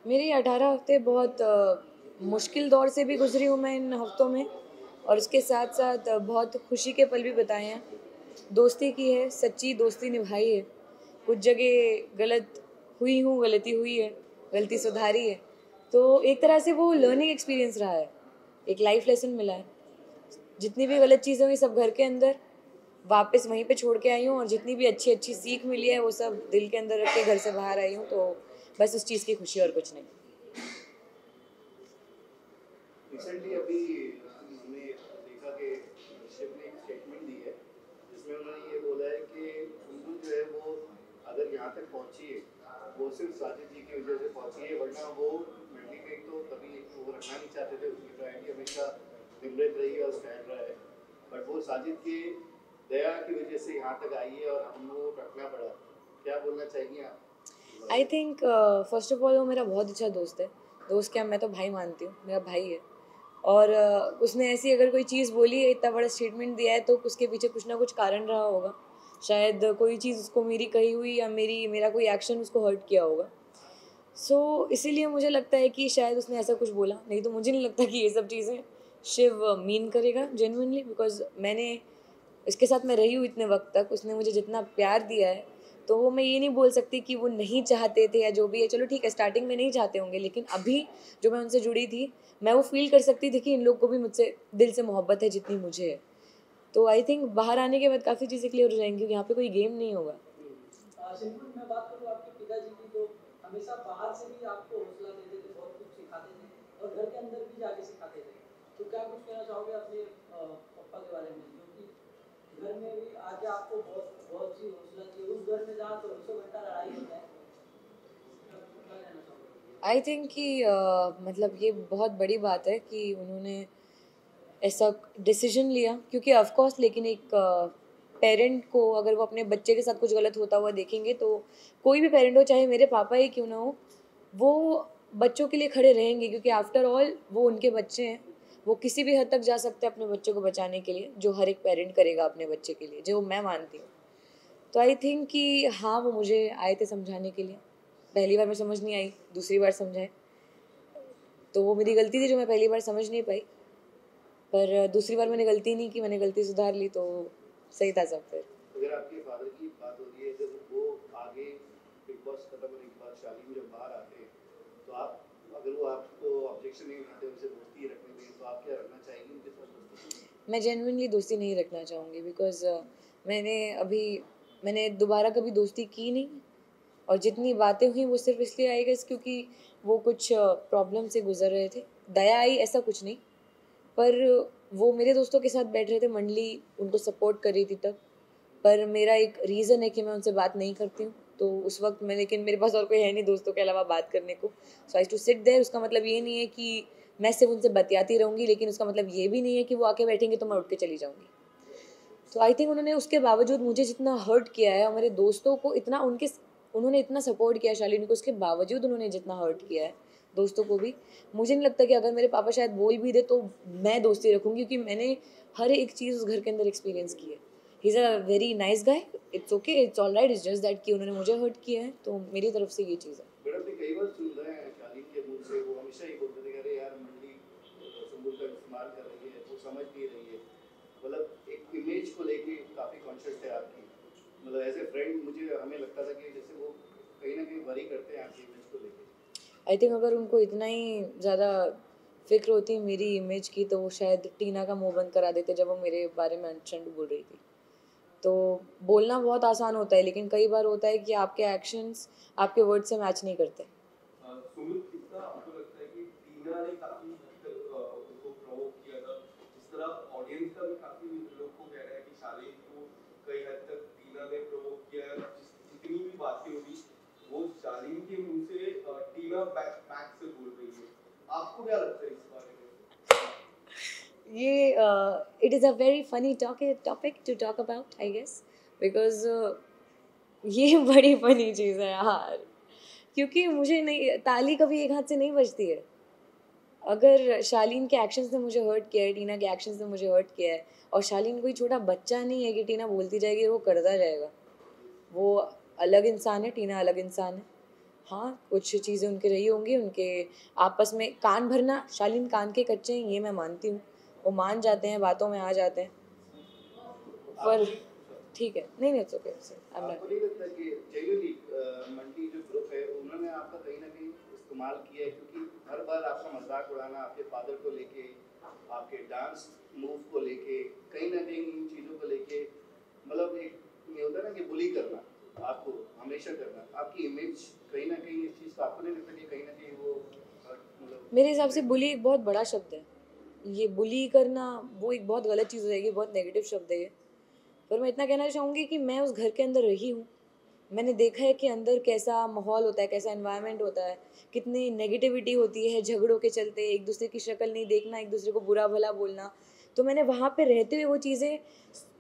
मेरी 18 हफ्ते बहुत मुश्किल दौर से भी गुजरी हूँ मैं इन हफ्तों में, और उसके साथ साथ बहुत खुशी के पल भी बताए हैं। दोस्ती की है, सच्ची दोस्ती निभाई है। कुछ जगह गलत हुई हूँ, गलती हुई है, गलती सुधारी है। तो एक तरह से वो लर्निंग एक्सपीरियंस रहा है, एक लाइफ लेसन मिला है। जितनी भी गलत चीज़ें हुई सब घर के अंदर वापस वहीं पे छोड़ के आई हूँ, और जितनी भी अच्छी अच्छी सीख मिली है वो सब दिल के अंदर रख के घर से बाहर आई हूँ। तो बस उस चीज़ की खुशी और कुछ नहीं। रिसेंटली अभी हमने देखा कि शिव ने एक स्टेटमेंट दी है जिसमें उन्होंने ये बोला है कि कुंदू जो है वो अगर यहाँ तक पहुँची है वो सिर्फ साजिद जी की वजह से पहुँची है, वरना वो मंडी में तो कभी वो रखना नहीं चाहते थे। उसकी प्रायोरिटी हमेशा निमृत रही है और स्टैंड रहा है, बट वो साजिद की दया की वजह से यहाँ तक आई है और हमको रखना पड़ा। क्या बोलना चाहिए आप? I think first of all वो मेरा बहुत अच्छा दोस्त है। दोस्त क्या, मैं तो भाई मानती हूँ, मेरा भाई है। और उसने ऐसी अगर कोई चीज़ बोली है, इतना बड़ा स्टेटमेंट दिया है, तो उसके पीछे कुछ ना कुछ कारण रहा होगा। शायद कोई चीज़ उसको मेरी कही हुई, या मेरा कोई एक्शन उसको हर्ट किया होगा। इसीलिए मुझे लगता है कि शायद उसने ऐसा कुछ बोला, नहीं तो मुझे नहीं लगता कि ये सब चीज़ें शिव मीन करेगा जेन्युइनली। बिकॉज मैंने इसके साथ मैं रही हूँ इतने वक्त तक, उसने मुझे जितना प्यार दिया है, तो वो मैं ये नहीं बोल सकती कि वो नहीं चाहते थे या जो भी है। चलो ठीक है, स्टार्टिंग में नहीं चाहते होंगे, लेकिन अभी जो मैं उनसे जुड़ी थी, मैं वो फील कर सकती थी कि इन लोग को भी मुझसे दिल से मोहब्बत है जितनी मुझे है। तो आई थिंक बाहर आने के बाद काफ़ी चीज़ें क्लियर हो जाएंगी, यहाँ पे कोई गेम नहीं होगा। सिंपल मैं बात करूँ आपके पिताजी की, तो हमेशा बाहर से भी आपको हौसला देते थे, बहुत कुछ सिखाते थे और घर के अंदर भी जाके सिखाते थे। तो क्या कुछ कहना चाहोगे अपने पापा के बारे में, जो कि घर में भी आके आपको बहुत बहुत सी हौसला दी, उस घर में जहाँ 24 घंटा लड़ाई होता है, क्या कहना चाहोगे? आई थिंक कि मतलब ये बहुत बड़ी बात है कि उन्होंने ऐसा डिसीजन लिया, क्योंकि ऑफ कोर्स, लेकिन एक पेरेंट को अगर वो अपने बच्चे के साथ कुछ गलत होता हुआ देखेंगे, तो कोई भी पेरेंट हो, चाहे मेरे पापा ही क्यों ना हो, वो बच्चों के लिए खड़े रहेंगे, क्योंकि आफ्टर ऑल वो उनके बच्चे हैं। वो किसी भी हद तक जा सकते हैं अपने बच्चों को बचाने के लिए, जो हर एक पेरेंट करेगा अपने बच्चे के लिए, जो मैं मानती हूँ। तो आई थिंक कि हाँ, वो मुझे आए थे समझाने के लिए। पहली बार मैं समझ नहीं आई, दूसरी बार समझाए, तो वो मेरी गलती थी जो मैं पहली बार समझ नहीं पाई। पर दूसरी बार मैंने गलती नहीं की, मैंने गलती सुधार ली, तो सही था सब फिर। अगर आपके फादर की बात हो रही है, जब वो आगे बिग बॉस खत्म होने के बाद शादी में जब बाहर आते हैं, तो आप, अगर वो आपको ऑब्जेक्शन नहीं बनाते, उनसे दोस्ती रखने दें, तो आप क्या रखना चाहेंगे उनके साथ दोस्ती? मैं जेन्युइनली दोस्ती नहीं रखना चाहूँगी, बिकॉज मैंने अभी मैंने दोबारा कभी दोस्ती की नहीं। और जितनी बातें हुई वो सिर्फ इसलिए आई गेस क्योंकि वो कुछ प्रॉब्लम से गुजर रहे थे। दया आई ऐसा कुछ नहीं, पर वो मेरे दोस्तों के साथ बैठ रहे थे, मंडली उनको सपोर्ट कर रही थी तब। पर मेरा एक रीज़न है कि मैं उनसे बात नहीं करती हूँ, तो उस वक्त मैं, लेकिन मेरे पास और कोई है नहीं दोस्तों के अलावा बात करने को। सो आई टू सिट देयर। उसका मतलब ये नहीं है कि मैं सिर्फ उनसे बतियाती रहूँगी, लेकिन उसका मतलब ये भी नहीं है कि वो आके बैठेंगे तो मैं उठ के चली जाऊँगी। तो आई थिंक उन्होंने उसके बावजूद मुझे जितना हर्ट किया है, और मेरे दोस्तों को इतना उन्होंने इतना सपोर्ट किया शालिनी को, उसके बावजूद उन्होंने जितना हर्ट किया है दोस्तों को भी, मुझे नहीं लगता कि अगर मेरे पापा शायद बोल भी दे तो मैं दोस्ती रखूँगी, क्योंकि मैंने हर एक चीज़ उस घर के अंदर एक्सपीरियंस की है। He is a very nice guy, it's okay, it's all right, it's just that कि उन्होंने मुझे हर्ट किया है, तो मेरी तरफ से ये चीज़ है। बट हमने कई बार सुन रहे हैं शालीन के मुंह से, वो हमेशा ही बोलते थे कि अरे यार मंडी संबुल का इस्तेमाल कर रही है, वो समझ नहीं रही है। मतलब एक इमेज को लेके काफ़ी कॉन्शियस थे आपकी, मतलब एज ए फ्रेंड मुझे हमें लगता था कि जैसे वो कहीं ना कहीं वरी करते हैं आपकी इमेज को लेके। आई थिंक अगर उनको इतना ही ज़्यादा फिक्र होती मेरी इमेज की, तो वो शायद टीना का मुंह बंद करा देते जब वो मेरे बारे में अनचंड बोल रही थी। तो बोलना बहुत आसान होता है, लेकिन कई बार होता है कि आपके एक्शंस आपके वर्ड से मैच नहीं करते। सुमित, कितना आपको लगता है कि टीना ने काफी हद तक उनको प्रोवोक किया था, जिस तरह ऑडियंस का भी काफी लोग को कह रहा है कि शालीन को कई हद तक टीना ने प्रोवोक किया है, जितनी भी बातें हुई वो शालीन के मुंह से टीना बैक से बोल रही है। आपको क्या लगता है इस बारे में? ये it is a very funny topic to talk about, I guess, because ये बड़ी फनी चीज़ है यार, क्योंकि मुझे नहीं, ताली कभी एक हाथ से नहीं बजती है। अगर शालीन के एक्शंस ने मुझे हर्ट किया है, टीना के एक्शंस ने मुझे हर्ट किया है, और शालीन कोई छोटा बच्चा नहीं है कि टीना बोलती जाएगी और वो करता जाएगा। वो अलग इंसान है, टीना अलग इंसान है। हाँ, कुछ चीज़ें उनके रही होंगी, उनके आपस में कान भरना, शालीन कान के कच्चे हैं ये मैं मानती हूँ। वो मान जाते हैं, बातों में आ जाते हैं। पर ठीक है, नहीं इट्स ओके, आई एम आपको नॉट। नहीं लगता कि जेन्युइनली मंडी जो ग्रुप है उन्होंने आपका कहीं ना कहीं इस्तेमाल किया है, क्योंकि हर बार आपका मजाक उड़ाना आपके फादर को लेके, आपके डांस मूव को लेके, कहीं ना कहीं इन चीज़ों को लेके, मतलब एक ये होता है ना कि बुली करना आपको हमेशा करना, आपकी इमेज कहीं ना कहीं इस चीज़ का आपको नहीं लगता कि कहीं ना कहीं वो मतलब मेरे हिसाब से बुली एक बहुत बड़ा शब्द है। ये बुली करना वो एक बहुत गलत चीज़ हो जाएगी, बहुत नेगेटिव शब्द है ये। पर मैं इतना कहना चाहूँगी कि मैं उस घर के अंदर रही हूँ। मैंने देखा है कि अंदर कैसा माहौल होता है, कैसा एनवायरनमेंट होता है, कितनी नेगेटिविटी होती है झगड़ों के चलते, एक दूसरे की शक्ल नहीं देखना, एक दूसरे को बुरा भला बोलना। तो मैंने वहाँ पे रहते हुए वो चीज़ें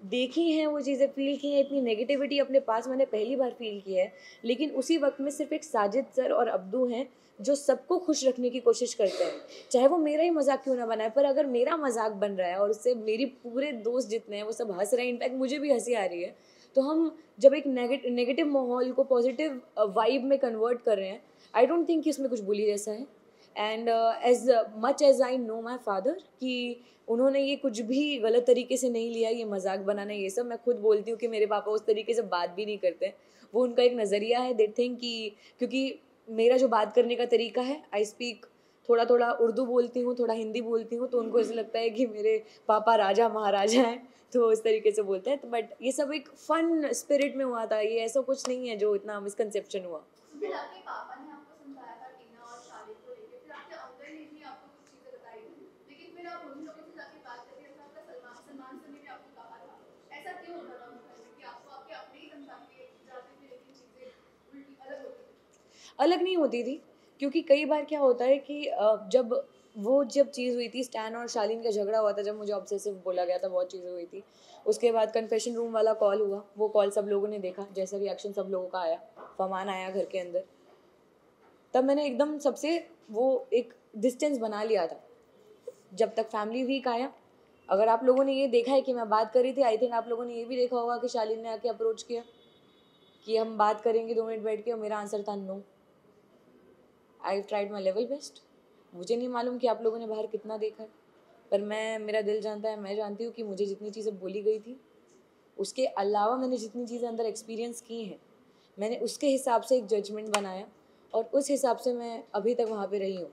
देखी हैं, वो चीज़ें फ़ील की हैं, इतनी नेगेटिविटी अपने पास मैंने पहली बार फ़ील की है। लेकिन उसी वक़्त में सिर्फ़ एक साजिद सर और अब्दू हैं, जो सबको खुश रखने की कोशिश करते हैं। चाहे वो मेरा ही मज़ाक क्यों ना बनाए, पर अगर मेरा मज़ाक बन रहा है और उससे मेरी पूरे दोस्त जितने हैं वो सब हँस रहे हैं, इनफैक्ट मुझे भी हँसी आ रही है। तो हम जब एक नेगेटिव माहौल को पॉजिटिव वाइब में कन्वर्ट कर रहे हैं, आई डोंट थिंक कि इसमें कुछ बुली जैसा है। And as much as I know my father कि उन्होंने ये कुछ भी गलत तरीके से नहीं लिया, ये मजाक बनाना ये सब। मैं खुद बोलती हूँ कि मेरे पापा उस तरीके से बात भी नहीं करते। वो उनका एक नज़रिया है, दे थिंक कि क्योंकि मेरा जो बात करने का तरीका है, आई स्पीक थोड़ा थोड़ा उर्दू बोलती हूँ, थोड़ा हिंदी बोलती हूँ, तो उनको ऐसा लगता है कि मेरे पापा राजा महाराजा हैं, तो इस तरीके से बोलते हैं। तो बट ये सब एक फन स्पिरिट में हुआ था, ये ऐसा कुछ नहीं है जो इतना मिसकंसेप्शन हुआ। फिर आपके पापा ने आपको समझाया था टीना और शालिन को लेके, फिर आपके अंकल ने भी आपको कुछ चीजें बताई थी, लेकिन फिर आप उन लोगों से जाके बात करके ऐसा आपका सलमान सलमान सर ने भी आपको कहा था, ऐसा क्यों होता था उस घर में कि आपको आपके अपने ही समझा के जाते थे लेकिन चीजें उल्टी अलग होती थी? अलग नहीं होती थी, क्योंकि कई बार क्या होता है कि जब चीज़ हुई थी, स्टैन और शालीन का झगड़ा हुआ था, जब मुझे ऑब्सेसिव बोला गया था, बहुत चीज़ें हुई थी। उसके बाद कन्फेशन रूम वाला कॉल हुआ, वो कॉल सब लोगों ने देखा, जैसा रिएक्शन सब लोगों का आया, फरमान आया घर के अंदर। तब मैंने एकदम सबसे वो एक डिस्टेंस बना लिया था, जब तक फैमिली वीक आया। अगर आप लोगों ने ये देखा है कि मैं बात कर रही थी, आई थिंक आप लोगों ने ये भी देखा होगा कि शालीन ने आके अप्रोच किया कि हम बात करेंगे 2 मिनट बैठ के, और मेरा आंसर था no. I tried my level best. मुझे नहीं मालूम कि आप लोगों ने बाहर कितना देखा है, पर मेरा दिल जानता है, मैं जानती हूँ कि मुझे जितनी चीज़ें बोली गई थी, उसके अलावा मैंने जितनी चीज़ें अंदर एक्सपीरियंस की हैं, मैंने उसके हिसाब से एक जजमेंट बनाया, और उस हिसाब से मैं अभी तक वहाँ पे रही हूँ।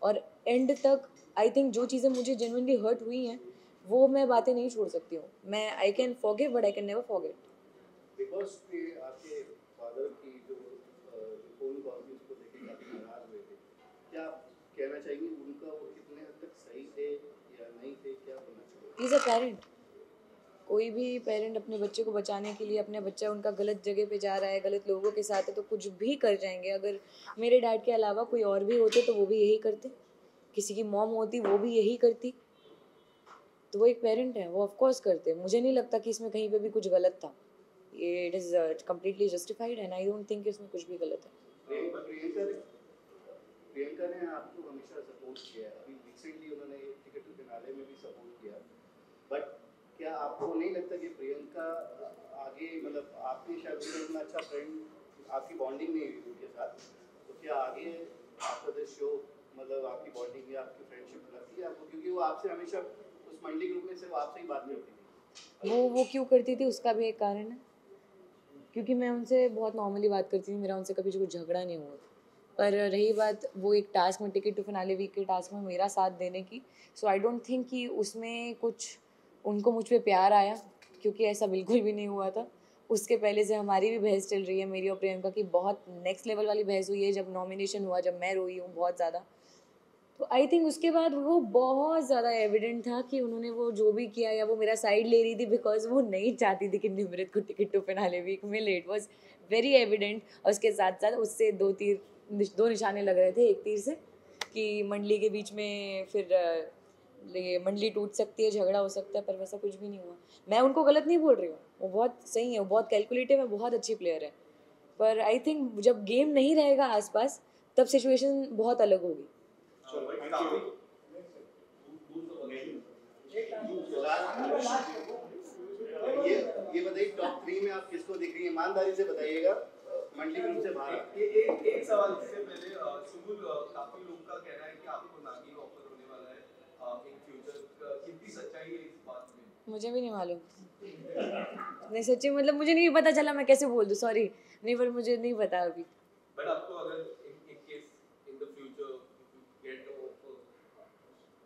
और एंड तक आई थिंक जो चीज़ें मुझे जेन्युइनली हर्ट हुई हैं, वो मैं बातें नहीं छोड़ सकती हूँ। मैं I can forgive but I can never forget. Because के आपके फादर की जो फोन कॉल थी उसको लेके काफी नाराज हुए थे, क्या आप कहना चाहेंगे उनका वो कितने हद तक सही थे या नहीं थे, क्या बोलना चाहिए? He is a parent. कोई भी पेरेंट अपने बच्चे को बचाने के लिए, अपने बच्चा उनका गलत जगह पे जा रहा है, गलत लोगों के साथ है, तो कुछ भी कर जाएंगे। अगर मेरे डैड के अलावा कोई और भी होते तो वो भी यही करते, किसी की मॉम होती वो भी यही करती। तो वो एक पेरेंट है, वो ऑफ कोर्स करते। मुझे नहीं लगता कि इसमें कहीं पे भी कुछ गलत था। ये it is completely justified and I don't think इसमें कुछ भी गलत है। प्रियंका ने आपको हमेशा सपोर्ट किया है, अभी रिसेंटली उन्होंने टिकट टू फिनाले में भी सपोर्ट किया, बट क्या आपको नहीं लगता कि प्रियंका आगे, मतलब आपने शायद उनका इतना अच्छा फ्रेंड, आपकी बॉन्डिंग नहीं हुई उनके साथ, तो क्या आगे आफ्टर दिस शो मतलब आपकी बॉन्डिंग या आपकी फ्रेंडशिप लगती है आपको, क्योंकि वो आपसे हमेशा उस मंडी ग्रुप में सिर्फ आपसे ही बात करती थी? वो क्यों करती थी उसका भी एक कारण है, क्योंकि मैं उनसे बहुत नॉर्मली बात करती थी, मेरा उनसे कभी कुछ झगड़ा नहीं हुआ। पर रही बात वो एक टास्क में, टिकट टू फिनाले वीक के टास्क में मेरा साथ देने की, सो आई डोंट थिंक कि उसमें कुछ उनको मुझ पे प्यार आया, क्योंकि ऐसा बिल्कुल भी नहीं हुआ था। उसके पहले से हमारी भी बहस चल रही है, मेरी और प्रियंका की बहुत नेक्स्ट लेवल वाली बहस हुई है जब नॉमिनेशन हुआ, जब मैं रोई हूँ बहुत ज़्यादा। तो आई थिंक उसके बाद वो बहुत ज़्यादा एविडेंट था कि उन्होंने वो जो भी किया, या वो मेरा साइड ले रही थी बिकॉज वो नहीं चाहती थी कि निमृत को टिकट टू फिनाले वीक मिले। It was very evident. और उसके साथ साथ उससे दो निशाने लग रहे थे, एक तीर से कि मंडली के बीच में फिर ये मंडली टूट सकती है, झगड़ा हो सकता है, पर वैसा कुछ भी नहीं हुआ। मैं उनको गलत नहीं बोल रही हूँ, वो बहुत सही है, वो बहुत कैलकुलेटिव है, बहुत अच्छी प्लेयर है। पर आई थिंक जब गेम नहीं रहेगा आसपास, तब सिचुएशन बहुत अलग होगी। ये बताइए टॉप 3 में आप किसको देख रही हैं, ईमानदारी से बताइएगा, मंडली ग्रुप से बाहर। एक सवाल मुझे भी नहीं मालूम। नहीं सच्ची, मतलब मुझे नहीं पता चला, मैं कैसे बोल दूँ, सॉरी। नहीं, पर मुझे नहीं पता अभी। बट आपको अगर in case in the future get offer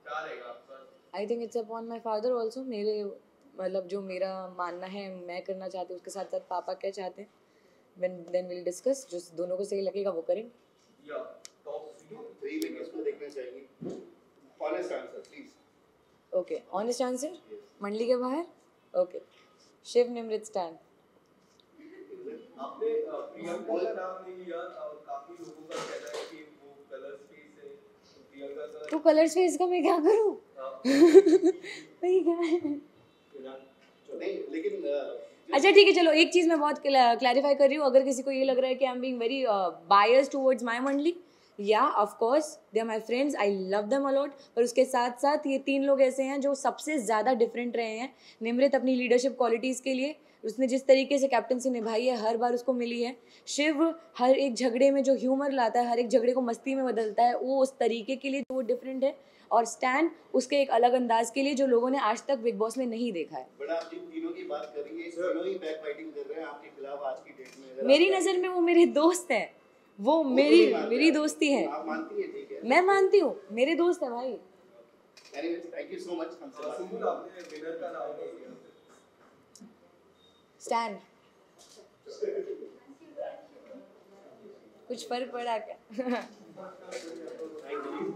क्या रहेगा आपका? I think it's upon my father also. मेरे मतलब जो मेरा मानना है, मैं करना चाहती हूँ, उसके साथ साथ पापा क्या चाहते हैं, देन विल डिस्कस। जो दोनों को सही लगेगा वो करेंगे। या टॉप 3 में किसको देखना चाहेंगी? Honest answer please. Okay, honest answer. Mandali के बाहर। Okay, Shiv, Nimrit, Stan. आपने प्रियंका का नाम नहीं लिया और काफी लोगों का कहना है कि वो कलर स्पेस है, तो प्रियंका का तो कलर स्पेस का मैं क्या करूँ? वही क्या है? नहीं लेकिन अच्छा ठीक है, चलो एक चीज़ मैं बहुत क्लैरिफाई कर रही हूँ। अगर किसी को ये लग रहा है कि I am being very biased towards my Mandali, या of course they are my friends, I love them a lot. पर उसके साथ साथ ये 3 लोग ऐसे हैं जो सबसे ज़्यादा डिफरेंट रहे हैं। निमृत अपनी लीडरशिप क्वालिटीज़ के लिए, उसने जिस तरीके से कैप्टनसी निभाई है, हर बार उसको मिली है। शिव हर एक झगड़े में जो ह्यूमर लाता है, हर एक झगड़े को मस्ती में बदलता है, वो उस तरीके के लिए जो वो डिफरेंट है। और स्टैन उसके एक अलग अंदाज के लिए जो लोगों ने आज तक बिग बॉस में नहीं देखा है। बट आप जिन तीनों की बात कर रही हैं, तीनों ही बैक फाइटिंग कर रहे हैं आपके खिलाफ आज की डेट में। मेरी नज़र में वो मेरे दोस्त हैं, वो मेरी दोस्ती है। आप मानती हैं? ठीक है, मैं मानती हूँ, मेरे दोस्त है भाई। Anyways thank you so much हमसे बात सिंपल आपने विनर का नाम नहीं लिया। स्टैन। कुछ फर्क पड़ा क्या? Thank you.